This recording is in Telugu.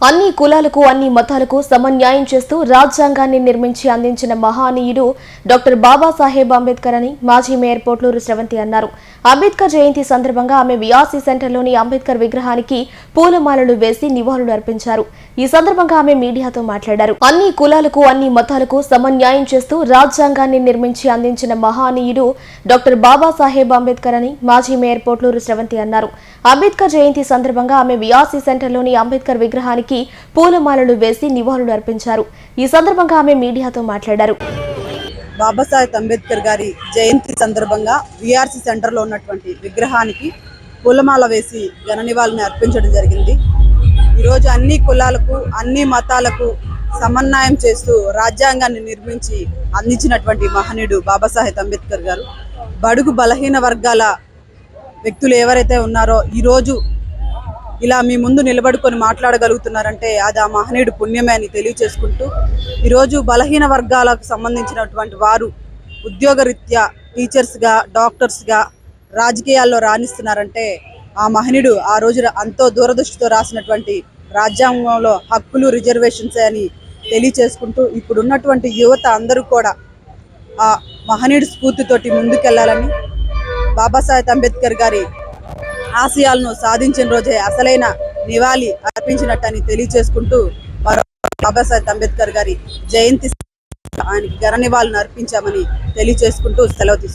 అన్ని కులాలకు అన్ని మతాలకు సమన్యాయం చేస్తూ రాజ్యాంగాన్ని నిర్మించి అందించిన మహానీయుడు డాక్టర్ బాబాసాహెబ్ అంబేద్కర్ అని మాజీ మేయర్ పోట్లూరు శ్రవంతి అన్నారు. అంబేద్కర్ జయంతి సందర్భంగా ఆమె విఆర్సీ సెంటర్లోని అంబేద్కర్ విగ్రహానికి పూలమాలలు వేసి నివాళులు అర్పించారు. ఈ సందర్భంగా ఆమె మీడియాతో మాట్లాడారు. అన్ని కులాలకు అన్ని మతాలకు సమన్యాయం చేస్తూ రాజ్యాంగాన్ని నిర్మించి అందించిన మహానీయుడు డాక్టర్ బాబాసాహెబ్ అంబేద్కర్ అని మాజీ మేయర్ పోట్లూరు శ్రవంతి అన్నారు. అంబేద్కర్ జయంతి సందర్భంగా ఆమె విఆర్సీ సెంటర్లోని అంబేద్కర్ విగ్రహానికి పూలమాలలు వేసి నివాళులు అర్పించారు. ఈ సందర్భంగా ఆమె మీడియాతో మాట్లాడారు. బాబాసాహెబ్ అంబేద్కర్ గారి జయంతి సందర్భంగా విఆర్సీ సెంటర్లో ఉన్నటువంటి విగ్రహానికి పూలమాల వేసి ఘన నివాళిని అర్పించడం జరిగింది. ఈరోజు అన్ని కులాలకు అన్ని మతాలకు సమన్వయం చేస్తూ రాజ్యాంగాన్ని నిర్మించి అందించినటువంటి మహనీయుడు బాబాసాహెబ్ అంబేద్కర్ గారు. బడుగు బలహీన వర్గాల వ్యక్తులు ఎవరైతే ఉన్నారో ఈరోజు ఇలా మీ ముందు నిలబడుకొని మాట్లాడగలుగుతున్నారంటే అది ఆ మహనీయుడు పుణ్యమే అని తెలియచేసుకుంటూ, ఈరోజు బలహీన వర్గాలకు సంబంధించినటువంటి వారు ఉద్యోగరీత్యా టీచర్స్గా, డాక్టర్స్గా రాజకీయాల్లో రాణిస్తున్నారంటే ఆ మహనీయుడు ఆ రోజు ఎంతో దూరదృష్టితో రాసినటువంటి రాజ్యాంగంలో హక్కులు రిజర్వేషన్స్ అని తెలియచేసుకుంటూ, ఇప్పుడున్నటువంటి యువత అందరూ కూడా ఆ మహనీయుడు స్ఫూర్తితోటి ముందుకెళ్లాలని, బాబాసాహెబ్ అంబేద్కర్ గారి ఆశయాలను సాధించిన రోజే అసలైన నివాళి అర్పించినట్టని తెలియచేసుకుంటూ బాబాసాహెబ్ అంబేద్కర్ గారి జయంతి ఆయనకి ఘన నివాళులను అర్పించామని తెలియచేసుకుంటూ సెలవు తీసుకుంటాం.